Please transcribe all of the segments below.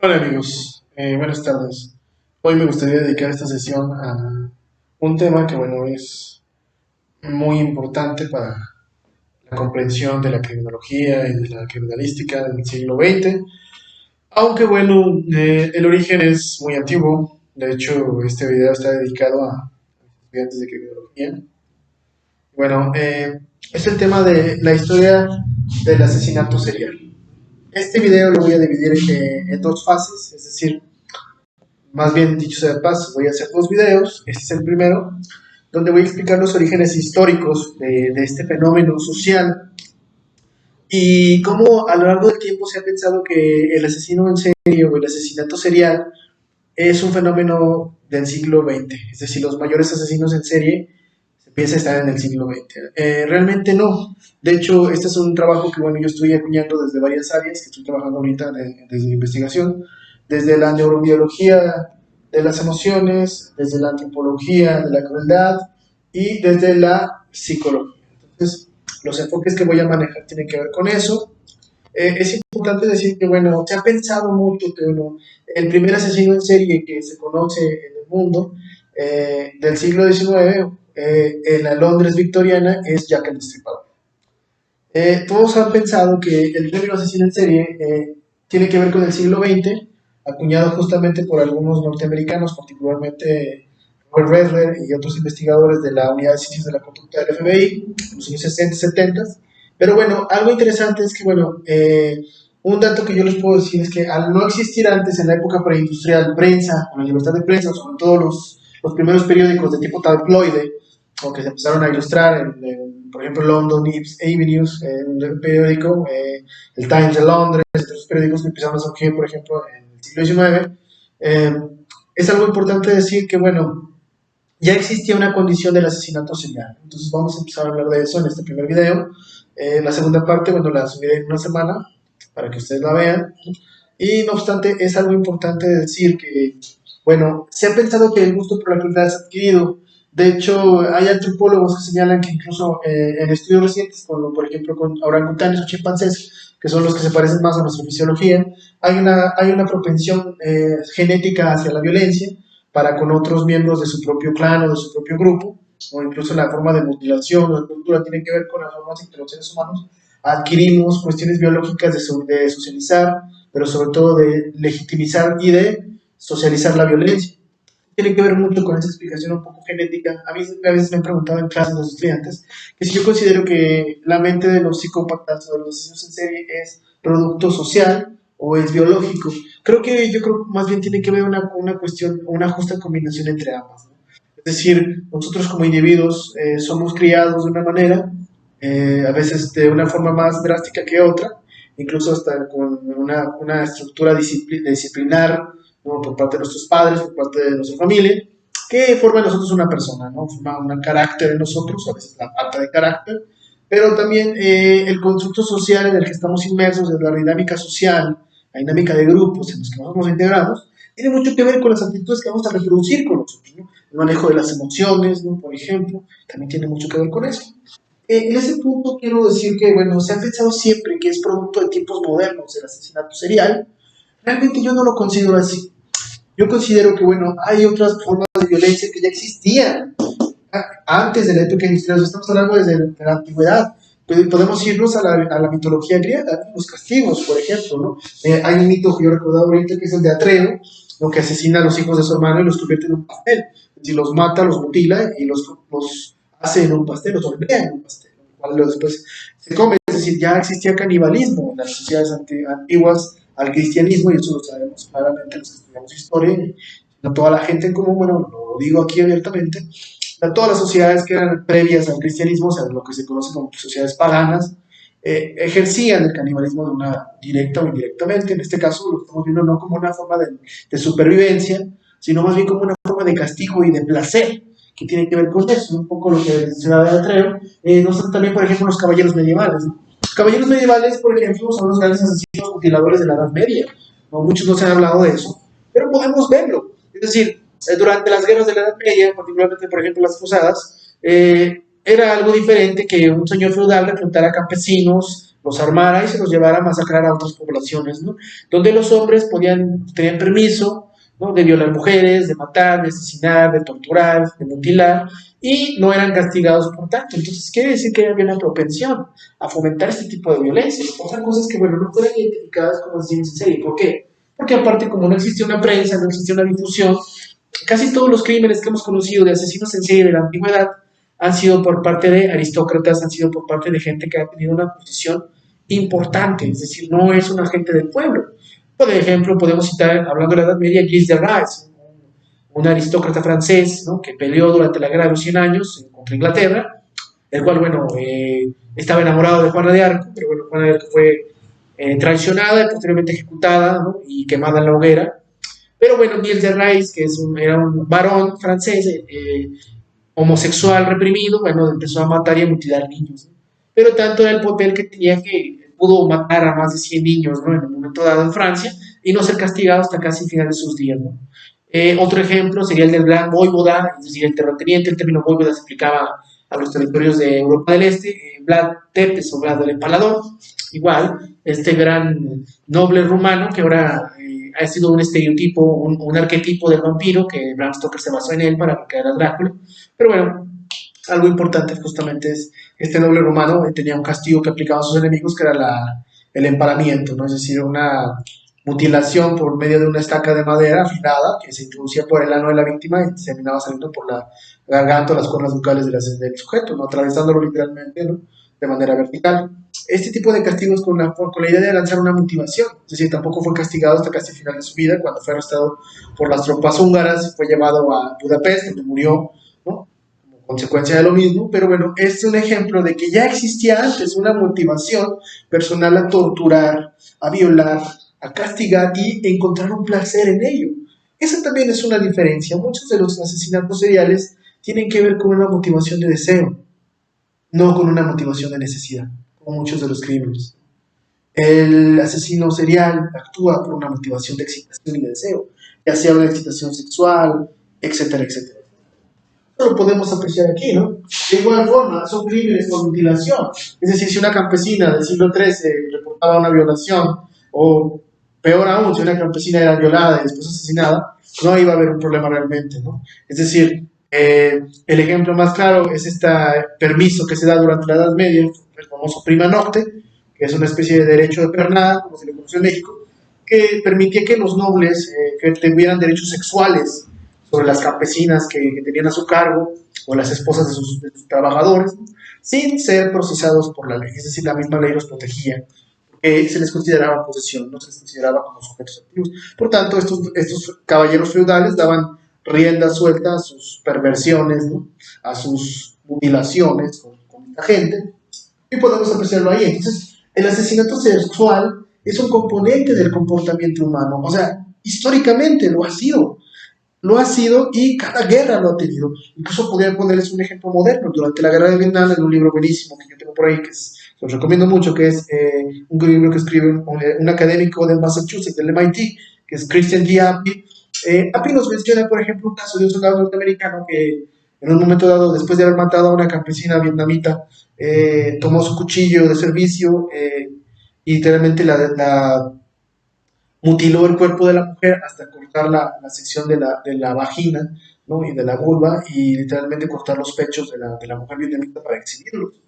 Hola amigos, buenas tardes. Hoy me gustaría dedicar esta sesión a un tema que bueno es muy importante para la comprensión de la criminología y de la criminalística del siglo XX, aunque bueno, el origen es muy antiguo. De hecho, este video está dedicado a estudiantes de criminología. Bueno, es el tema de la historia del asesinato serial. Este video lo voy a dividir en dos fases, es decir, más bien dicho sea de paso, voy a hacer dos videos. Este es el primero, donde voy a explicar los orígenes históricos de este fenómeno social y cómo a lo largo del tiempo se ha pensado que el asesino en serie o el asesinato serial es un fenómeno del siglo XX, es decir, los mayores asesinos en serie se piensa estar en el siglo XX. Realmente no. De hecho, este es un trabajo que bueno, yo estoy acuñando desde varias áreas, que estoy trabajando ahorita desde la investigación, desde la neurobiología de las emociones, desde la antropología de la crueldad y desde la psicología. Entonces, los enfoques que voy a manejar tienen que ver con eso. Es importante decir que, bueno, se ha pensado mucho que, bueno, el primer asesino en serie que se conoce en el mundo del siglo XIX, en la Londres victoriana, es Jack el Destripador. Todos han pensado que el primer asesino en serie tiene que ver con el siglo XX, acuñado justamente por algunos norteamericanos, particularmente Robert Redler y otros investigadores de la Unidad de Ciencias de la Conducta del FBI, en los años 60 y 70. Pero bueno, algo interesante es que, bueno, un dato que yo les puedo decir es que al no existir antes en la época preindustrial prensa, con la libertad de prensa, sobre todo los primeros periódicos de tipo tabloide, o que se empezaron a ilustrar por ejemplo, London Avenues, un periódico, el Times de Londres, otros periódicos que empezaron a surgir, por ejemplo, en el siglo XIX. Eh, es algo importante decir que, bueno, ya existía una condición del asesinato serial. Entonces vamos a empezar a hablar de eso en este primer video. La segunda parte, bueno, la subiré en una semana para que ustedes la vean. Y no obstante, es algo importante decir que, bueno, se ha pensado que el gusto por la crueldad es adquirido. De hecho, hay antropólogos que señalan que incluso en estudios recientes, como por ejemplo con orangutanes o chimpancés, que son los que se parecen más a nuestra fisiología, hay una propensión genética hacia la violencia para con otros miembros de su propio clan o de su propio grupo, o incluso la forma de mutilación o de tortura tiene que ver con las formas entre los seres humanos. Adquirimos cuestiones biológicas de socializar, pero sobre todo de legitimizar y de socializar la violencia. Tiene que ver mucho con esa explicación un poco genética. A veces me han preguntado en clases los estudiantes que si yo considero que la mente de los psicópatas o de los asesinos en serie es producto social o es biológico. Yo creo que más bien tiene que ver una cuestión, una justa combinación entre ambas, ¿no? Es decir, nosotros como individuos somos criados de una manera, a veces de una forma más drástica que otra, incluso hasta con una estructura disciplinar, ¿no? Por parte de nuestros padres, por parte de nuestra familia, que forma en nosotros una persona, ¿no? Forma un carácter en nosotros, a veces la falta de carácter, pero también el constructo social en el que estamos inmersos, en la dinámica social, la dinámica de grupos en los que nosotros nos integramos, tiene mucho que ver con las actitudes que vamos a reproducir con nosotros, ¿no? El manejo de las emociones, ¿no? Por ejemplo, también tiene mucho que ver con eso. En ese punto quiero decir que, bueno, se ha pensado siempre que es producto de tiempos modernos el asesinato serial. Realmente yo no lo considero así. Yo considero que, bueno, hay otras formas de violencia que ya existían antes de la época industrial. Estamos hablando desde la antigüedad. Podemos irnos a la mitología griega, los castigos, por ejemplo, ¿no? Hay un mito que yo recordaba ahorita que es el de Atreo, ¿no? Que asesina a los hijos de su hermano y los convierte en un pastel. Es decir, los mata, los mutila y los hace en un pastel, los hornea en un pastel, lo cual después se come. Es decir, ya existía canibalismo en las sociedades antiguas al cristianismo, y eso lo sabemos claramente los que estudiamos historia, y no toda la gente en común, bueno, lo digo aquí abiertamente, todas las sociedades que eran previas al cristianismo, o sea, lo que se conoce como sociedades paganas, ejercían el canibalismo de una directa o indirectamente. En este caso lo estamos viendo no como una forma de supervivencia, sino más bien como una forma de castigo y de placer, que tiene que ver con eso, un poco lo que mencionaba Atreo. No son también, por ejemplo, los caballeros medievales, ¿no? Los caballeros medievales, por ejemplo, son los grandes asesinos mutiladores de la Edad Media, ¿no? Muchos no se han hablado de eso, pero podemos verlo. Es decir, durante las guerras de la Edad Media, particularmente, por ejemplo, las cruzadas, era algo diferente que un señor feudal reclutara campesinos los armara y se los llevara a masacrar a otras poblaciones, ¿no? Donde los hombres tenían permiso, ¿no? De violar mujeres, de matar, de asesinar, de torturar, de mutilar, y no eran castigados por tanto. Entonces quiere decir que había una propensión a fomentar este tipo de violencia. Otra cosa es que, bueno, no fueran identificadas como asesinos en serie. ¿Por qué? Porque aparte, como no existía una prensa, no existía una difusión, casi todos los crímenes que hemos conocido de asesinos en serie de la antigüedad han sido por parte de aristócratas, han sido por parte de gente que ha tenido una posición importante, es decir, no es una gente del pueblo. Por ejemplo, podemos citar, hablando de la Edad Media, Gilles de Rais, un aristócrata francés, ¿no? Que peleó durante la Guerra de los 100 Años contra Inglaterra, el cual, bueno, estaba enamorado de Juana de Arco, pero bueno, Juana de Arco fue traicionada y posteriormente ejecutada, ¿no? Y quemada en la hoguera. Pero bueno, Gilles de Rais, que era un varón francés, homosexual reprimido, bueno, empezó a matar y a mutilar niños, ¿no? Pero tanto era el papel que tenía que pudo matar a más de 100 niños, ¿no? En un momento dado en Francia y no ser castigado hasta casi el final de sus días, ¿no? Otro ejemplo sería el del gran voivoda, es decir, el terrateniente. El término voivoda se aplicaba a los territorios de Europa del Este. Vlad Tepes o Vlad el Empalador, igual, este gran noble rumano que ahora ha sido un estereotipo, un arquetipo del vampiro, que Bram Stoker se basó en él para crear a Drácula. Pero bueno, algo importante justamente es este noble romano tenía un castigo que aplicaba a sus enemigos, que era el empalamiento, ¿no? Es decir, una mutilación por medio de una estaca de madera afilada que se introducía por el ano de la víctima y terminaba saliendo por la garganta o las cuerdas bucales del sujeto, ¿no? Atravesándolo literalmente, ¿no? De manera vertical. Este tipo de castigos con la idea de lanzar una motivación, es decir, tampoco fue castigado hasta casi el final de su vida, cuando fue arrestado por las tropas húngaras, fue llevado a Budapest, donde murió, ¿no? Como consecuencia de lo mismo. Pero bueno, es un ejemplo de que ya existía antes una motivación personal a torturar, a violar, a castigar y encontrar un placer en ello. Esa también es una diferencia. Muchos de los asesinatos seriales tienen que ver con una motivación de deseo, no con una motivación de necesidad, como muchos de los crímenes. El asesino serial actúa por una motivación de excitación y de deseo, ya sea una excitación sexual, etcétera, etcétera. Esto lo podemos apreciar aquí, ¿no? De igual forma, son crímenes por mutilación. Es decir, si una campesina del siglo XIII reportaba una violación, o peor aún, si una campesina era violada y después asesinada, no iba a haber un problema realmente, ¿no? Es decir, el ejemplo más claro es este permiso que se da durante la Edad Media, el famoso prima nocte, que es una especie de derecho de pernada, como se le conoce en México, que permitía que los nobles que tuvieran derechos sexuales sobre las campesinas que tenían a su cargo, o las esposas de sus trabajadores, ¿no? Sin ser procesados por la ley. Es decir, la misma ley los protegía. Se les consideraba posesión, no se les consideraba como sujetos activos. Por tanto, estos caballeros feudales daban rienda suelta a sus perversiones, ¿no? A sus mutilaciones con esta gente, y podemos apreciarlo ahí. Entonces, el asesinato sexual es un componente del comportamiento humano, o sea, históricamente lo ha sido y cada guerra lo ha tenido. Incluso podría ponerles un ejemplo moderno. Durante la guerra de Vietnam, en un libro buenísimo que yo tengo por ahí, que os recomiendo mucho, que es un libro que escribe un académico de Massachusetts, del MIT, que es Christian G. Appy. Appy nos menciona, por ejemplo, un caso de un soldado norteamericano que en un momento dado, después de haber matado a una campesina vietnamita, tomó su cuchillo de servicio y literalmente la mutiló el cuerpo de la mujer hasta cortar la sección de la vagina, ¿no? Y de la vulva, y literalmente cortar los pechos de la mujer vietnamita para exhibirlos.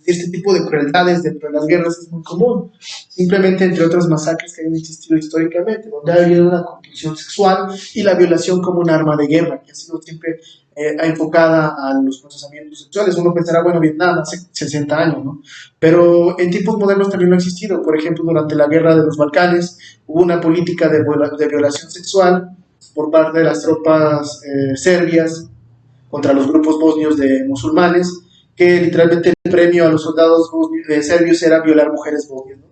Este tipo de crueldades dentro de las guerras es muy común, simplemente entre otras masacres que han existido históricamente, donde ha habido una compulsión sexual y la violación como un arma de guerra, que ha sido siempre enfocada a los procesamientos sexuales. Uno pensará, bueno, Vietnam hace 60 años, ¿no? Pero en tiempos modernos también no ha existido. Por ejemplo, durante la guerra de los Balcanes hubo una política de violación sexual por parte de las tropas serbias contra los grupos bosnios de musulmanes, que literalmente el premio a los soldados serbios era violar mujeres bosnias, ¿no?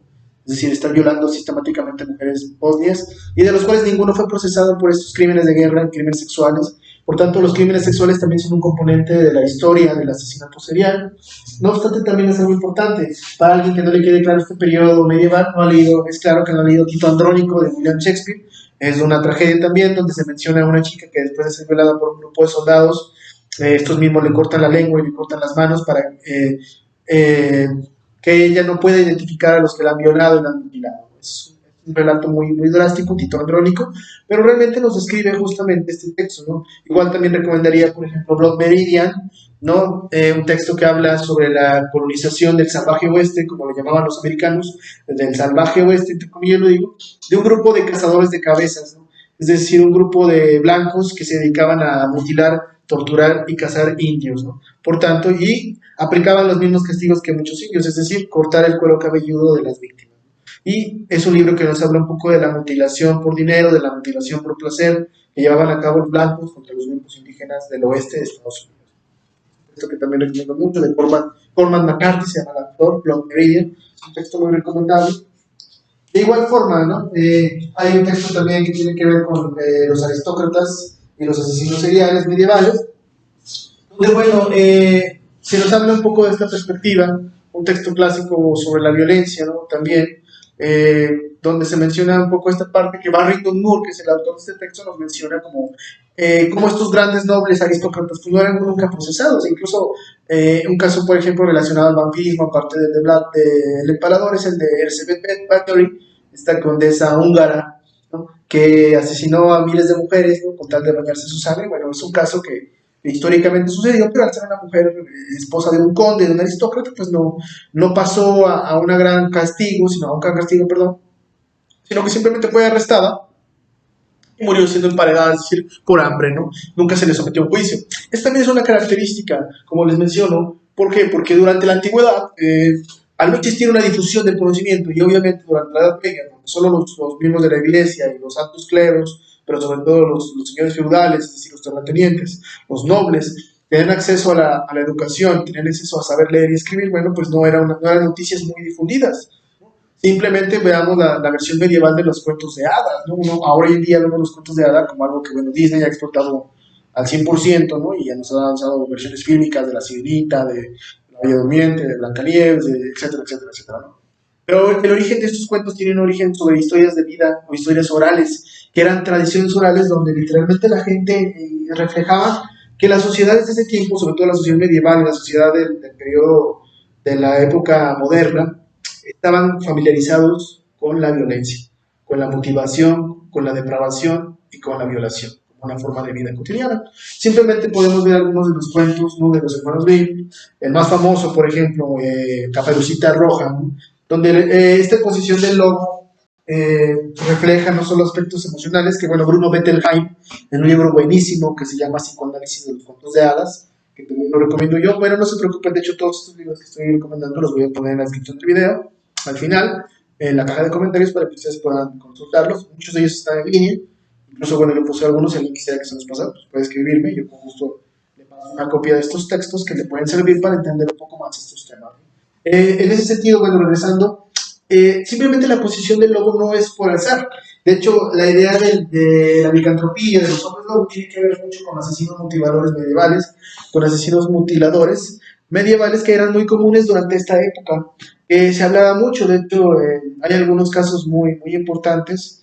Es decir, estar violando sistemáticamente mujeres bosnias, y de los cuales ninguno fue procesado por estos crímenes de guerra, crímenes sexuales. Por tanto, los crímenes sexuales también son un componente de la historia del asesinato serial. No obstante, también es algo importante. Para alguien que no le quede claro este periodo medieval, no ha leído, es claro que no ha leído Tito Andrónico de William Shakespeare. Es una tragedia también, donde se menciona a una chica que después de ser violada por un grupo de soldados, estos mismos le cortan la lengua y le cortan las manos para que ella no puede identificar a los que la han violado y la han mutilado. Es un relato muy drástico, un tito andrónico, pero realmente nos describe justamente este texto, ¿no? Igual también recomendaría, por ejemplo, Blood Meridian, ¿no? Un texto que habla sobre la colonización del salvaje oeste, como le llamaban los americanos, del salvaje oeste, entre comillas lo digo, de un grupo de cazadores de cabezas, ¿no? Es decir, un grupo de blancos que se dedicaban a mutilar, torturar y cazar indios, ¿no? Por tanto, y aplicaban los mismos castigos que muchos indios, es decir, cortar el cuero cabelludo de las víctimas. Y es un libro que nos habla un poco de la mutilación por dinero, de la mutilación por placer, que llevaban a cabo los blancos contra los grupos indígenas del oeste de Estados Unidos. Esto que también recomiendo mucho, de Cormac McCarthy, se llama el autor, Blood Meridian, es un texto muy recomendable. De igual forma, ¿no? Hay un texto también que tiene que ver con los aristócratas y los asesinos seriales medievales, donde, bueno, se nos habla un poco de esta perspectiva, un texto clásico sobre la violencia, ¿no? También, donde se menciona un poco esta parte que Barrington Moore, que es el autor de este texto, nos menciona como estos grandes nobles aristócratas pues no eran nunca procesados, incluso un caso, por ejemplo, relacionado al vampirismo, aparte del de Vlad, el empalador, es el de Elizabeth Bathory, esta condesa húngara, ¿no? Que asesinó a miles de mujeres, ¿no? Con tal de bañarse su sangre. Bueno, es un caso que históricamente sucedió, pero al ser una mujer esposa de un conde, de un aristócrata, pues no pasó a un gran castigo, sino a un gran castigo, perdón, sino que simplemente fue arrestada y murió siendo emparedada, es decir, por hambre, ¿no? Nunca se le sometió a un juicio. Esta también es una característica, como les menciono. ¿Por qué? Porque durante la antigüedad, al no existir una difusión del conocimiento, y obviamente durante la Edad Media, donde solo los miembros de la iglesia y los altos cleros, pero sobre todo los señores feudales, es decir, los terratenientes, los nobles, tenían acceso a la educación, tenían acceso a saber leer y escribir, bueno, pues no eran noticias muy difundidas. Simplemente veamos la versión medieval de los cuentos de hadas, ¿no? Ahora en día vemos los cuentos de hadas como algo que, bueno, Disney ha explotado al 100%, ¿no? Y ya nos ha lanzado versiones fílmicas de La Sirenita, de La Bella Durmiente, de Blancanieves, etcétera, etcétera, etcétera, ¿no? Pero el origen de estos cuentos tiene un origen sobre historias de vida o historias orales, que eran tradiciones orales donde literalmente la gente reflejaba que las sociedades de ese tiempo, sobre todo la sociedad medieval y la sociedad del periodo de la época moderna, estaban familiarizados con la violencia, con la motivación, con la depravación y con la violación, como una forma de vida cotidiana. Simplemente podemos ver algunos de los cuentos, ¿no? De los hermanos Grimm, el más famoso, por ejemplo, Caperucita Roja, ¿no? Donde esta posición del lobo refleja no solo aspectos emocionales, que bueno, Bruno Bettelheim, en un libro buenísimo que se llama Psicoanálisis de los cuentos de hadas, que también lo recomiendo yo. Bueno, no se preocupen, de hecho todos estos libros que estoy recomendando los voy a poner en la descripción del video, al final, en la caja de comentarios para que ustedes puedan consultarlos. Muchos de ellos están en línea, incluso bueno, yo puse algunos, si alguien quisiera que se los pase, pues puede escribirme, yo con gusto le paso una copia de estos textos que le pueden servir para entender un poco más estos temas. En ese sentido, bueno, regresando, simplemente la posición del lobo no es por azar. De hecho, la idea de la licantropía, de los hombres lobo, tiene que ver mucho con asesinos motivadores medievales, con asesinos mutiladores medievales que eran muy comunes durante esta época. Se hablaba mucho, de hecho, hay algunos casos muy importantes,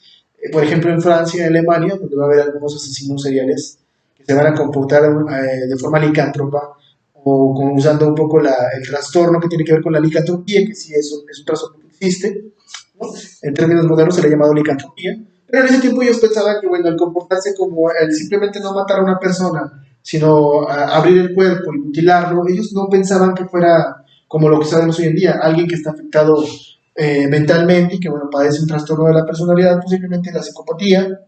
por ejemplo en Francia y en Alemania, donde va a haber algunos asesinos seriales que se van a comportar de forma licántropa, o usando un poco el trastorno que tiene que ver con la licantropía, que sí es un trastorno que existe, ¿no? En términos modernos se le ha llamado licantropía, pero en ese tiempo ellos pensaban que, bueno, el comportarse como el simplemente no matar a una persona, sino abrir el cuerpo y mutilarlo, ellos no pensaban que fuera como lo que sabemos hoy en día, alguien que está afectado mentalmente y que, bueno, padece un trastorno de la personalidad, posiblemente la psicopatía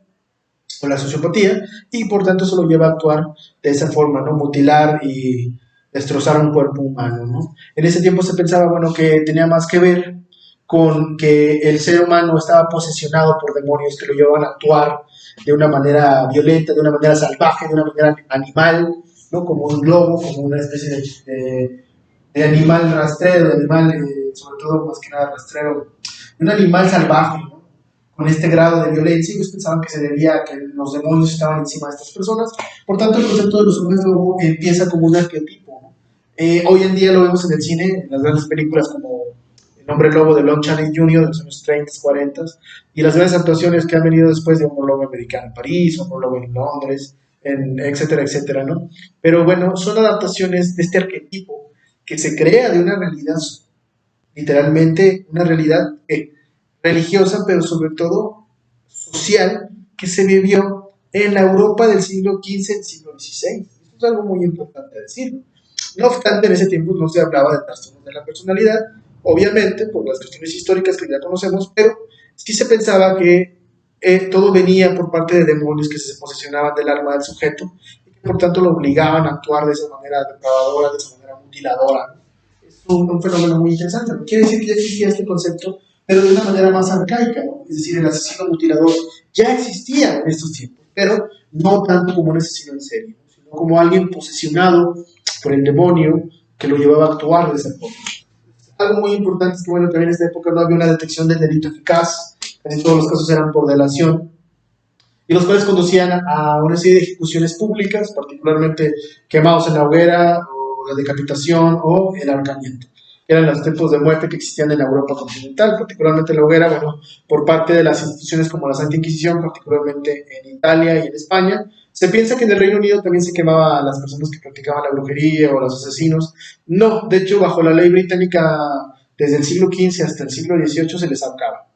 o la sociopatía, y por tanto eso lo lleva a actuar de esa forma, ¿no? Mutilar y destrozar un cuerpo humano, ¿no? En ese tiempo se pensaba, bueno, que tenía más que ver con que el ser humano estaba posesionado por demonios que lo llevaban a actuar de una manera violenta, de una manera salvaje, de una manera animal, ¿no? Como un lobo, como una especie de animal rastrero, de animal, sobre todo más que nada rastrero, de un animal salvaje, ¿no? Con este grado de violencia. Ellos pensaban que se debía a que los demonios estaban encima de estas personas. Por tanto, el concepto de los hombres lobo empieza como un arquetipo, ¿no? Hoy en día lo vemos en el cine, en las grandes películas como El Hombre Lobo de Lon Chaney Jr. de los años 30, 40, y las grandes actuaciones que han venido después de Hombre Lobo americano en París, Hombre Lobo en Londres, etcétera, etcétera, ¿no? Pero bueno, son adaptaciones de este arquetipo que se crea de una realidad literalmente una realidad religiosa, pero sobre todo social, que se vivió en la Europa del siglo XV, del siglo XVI. Esto es algo muy importante decirlo. No obstante, en ese tiempo no se hablaba de trastornos de la personalidad, obviamente, por las cuestiones históricas que ya conocemos, pero sí se pensaba que todo venía por parte de demonios que se posesionaban del alma del sujeto y que por tanto lo obligaban a actuar de esa manera depravadora, de esa manera mutiladora. Es un fenómeno muy interesante. No quiere decir que ya existía este concepto, pero de una manera más arcaica, ¿no? Es decir, el asesino mutilador ya existía en estos tiempos, pero no tanto como un asesino en serie, ¿no? Sino como alguien posesionado por el demonio que lo llevaba a actuar de esa forma. Algo muy importante es que, bueno, también en esta época no había una detección del delito eficaz, casi todos los casos eran por delación, y los cuales conducían a una serie de ejecuciones públicas, particularmente quemados en la hoguera, o la decapitación, o el ahorcamiento, que eran los tipos de muerte que existían en la Europa continental, particularmente la hoguera, bueno, por parte de las instituciones como la Santa Inquisición, particularmente en Italia y en España. Se piensa que en el Reino Unido también se quemaba a las personas que practicaban la brujería o a los asesinos. No, de hecho, bajo la ley británica, desde el siglo XV hasta el siglo XVIII se les ahorcaba.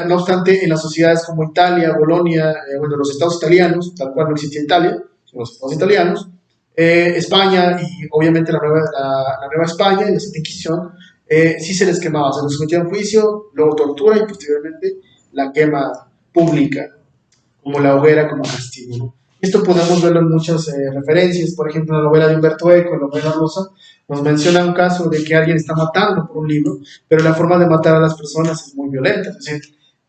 No obstante, en las sociedades como Italia, Bolonia, bueno, los estados italianos, tal cual no existía Italia, los estados italianos, España y obviamente la Nueva España y la Santa Inquisición, sí se les quemaba, se les sometía a un juicio, luego tortura y posteriormente la quema pública, como la hoguera como castigo, ¿no? Esto podemos verlo en muchas referencias, por ejemplo, en la novela de Humberto Eco, en la novela Rosa, nos menciona un caso de que alguien está matando por un libro, pero la forma de matar a las personas es muy violenta. Es decir,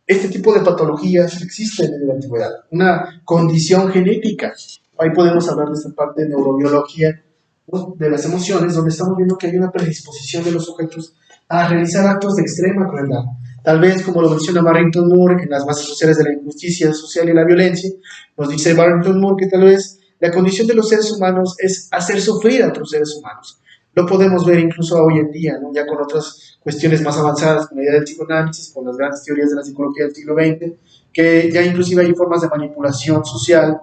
este tipo de patologías existen en la antigüedad, una condición genética. Ahí podemos hablar de esta parte de neurobiología, ¿no?, de las emociones, donde estamos viendo que hay una predisposición de los sujetos a realizar actos de extrema crueldad. Tal vez, como lo menciona Barrington Moore en las bases sociales de la injusticia social y la violencia, nos dice Barrington Moore que tal vez la condición de los seres humanos es hacer sufrir a otros seres humanos. Lo podemos ver incluso hoy en día, ¿no?, ya con otras cuestiones más avanzadas, con la idea del psicoanálisis, con las grandes teorías de la psicología del siglo XX, que ya inclusive hay formas de manipulación social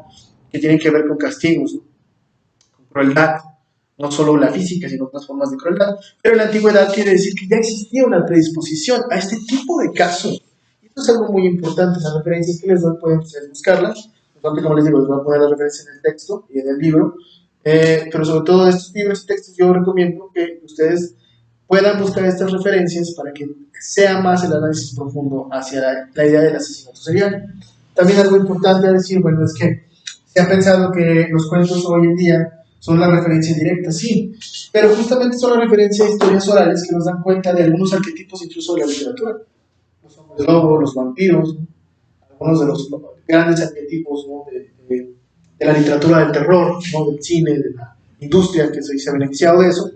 que tienen que ver con castigos, ¿no?, con crueldad, no solo la física, sino otras formas de crueldad. Pero en la antigüedad quiere decir que ya existía una predisposición a este tipo de casos. Y esto es algo muy importante. Las referencias que les doy pueden ustedes buscarlas. Como les digo, les voy a poner las referencias en el texto y en el libro. Pero sobre todo de estos libros y textos yo recomiendo que ustedes puedan buscar estas referencias para que sea más el análisis profundo hacia la idea del asesinato serial. También algo importante a decir, bueno, es que se ha pensado que los cuentos hoy en día son la referencia directa, sí, pero justamente son la referencia a historias orales que nos dan cuenta de algunos arquetipos incluso de la literatura. Los hombres lobos, los vampiros, ¿no?, algunos de los grandes arquetipos, ¿no?, de la literatura del terror, ¿no?, del cine, de la industria que se ha beneficiado de eso,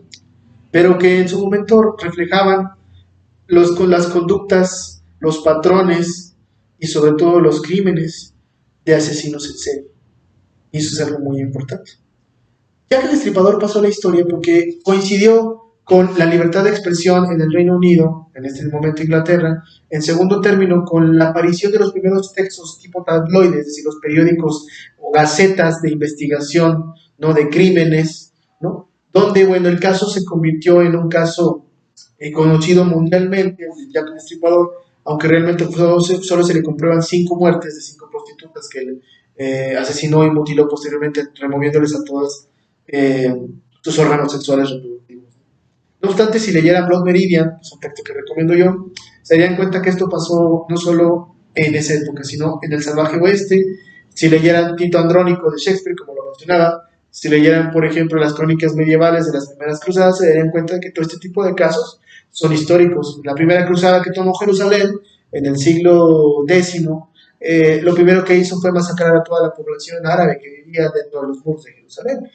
pero que en su momento reflejaban con las conductas, los patrones y sobre todo los crímenes de asesinos en serie. Y eso es algo muy importante. Jack el Destripador pasó a la historia porque coincidió con la libertad de expresión en el Reino Unido, en este momento Inglaterra, en segundo término con la aparición de los primeros textos tipo tabloides, es decir, los periódicos o gacetas de investigación, ¿no?, de crímenes, ¿no?, donde, bueno, el caso se convirtió en un caso conocido mundialmente, el Jack el Destripador, aunque realmente solo se le comprueban 5 muertes de 5 prostitutas que él asesinó y mutiló posteriormente, removiéndoles a todas sus órganos sexuales reproductivos. No obstante, si leyeran Blood Meridian, es un texto que recomiendo yo, se darían cuenta que esto pasó no solo en esa época, sino en el salvaje oeste. Si leyeran Tito Andrónico de Shakespeare, como lo mencionaba, si leyeran, por ejemplo, las crónicas medievales de las primeras cruzadas, se darían cuenta de que todo este tipo de casos son históricos. La primera cruzada que tomó Jerusalén en el siglo X, lo primero que hizo fue masacrar a toda la población árabe que vivía dentro de los muros de Jerusalén.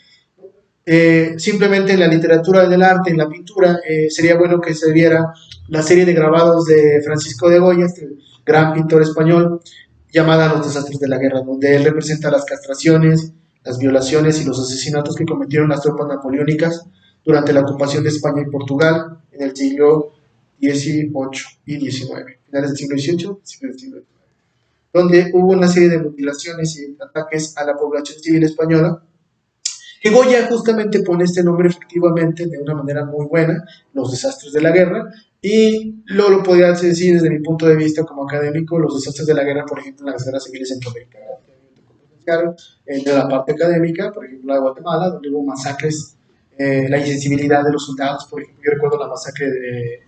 Simplemente en la literatura, en el arte, en la pintura, sería bueno que se viera la serie de grabados de Francisco de Goya, este gran pintor español, llamada Los desastres de la guerra, donde él representa las castraciones, las violaciones y los asesinatos que cometieron las tropas napoleónicas durante la ocupación de España y Portugal en el siglo XVIII y XIX, finales del siglo XVIII, siglo XIX, donde hubo una serie de mutilaciones y ataques a la población civil española, Que Goya justamente pone este nombre efectivamente de una manera muy buena, los desastres de la guerra, y lo podría decir desde mi punto de vista como académico, los desastres de la guerra, por ejemplo, en las guerras civiles centroamericanas, de la parte académica, por ejemplo, la de Guatemala, donde hubo masacres, la insensibilidad de los soldados, por ejemplo, yo recuerdo la masacre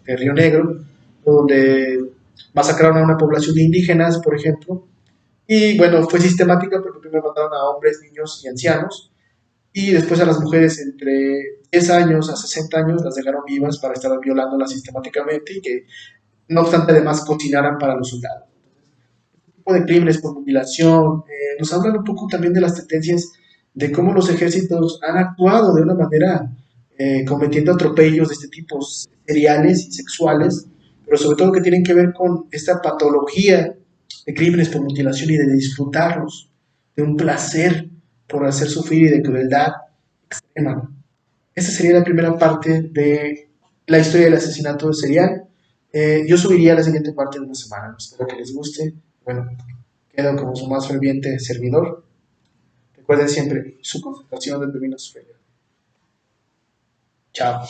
de Río Negro, donde masacraron a una población de indígenas, por ejemplo, y bueno, fue sistemática porque primero mataron a hombres, niños y ancianos, y después a las mujeres entre 10 años a 60 años las dejaron vivas para estar violándolas sistemáticamente y que no obstante además cocinaran para los soldados. Este tipo de crímenes por mutilación nos hablan un poco también de las tendencias de cómo los ejércitos han actuado de una manera cometiendo atropellos de este tipo seriales y sexuales, pero sobre todo que tienen que ver con esta patología de crímenes por mutilación y de disfrutarlos, de un placer por hacer sufrir y de crueldad extrema. Esta sería la primera parte de la historia del asesinato serial. Yo subiría la siguiente parte de una semana. Espero que les guste. Bueno, quedo como su más ferviente servidor. Recuerden siempre, su concentración determina su fe. Chao.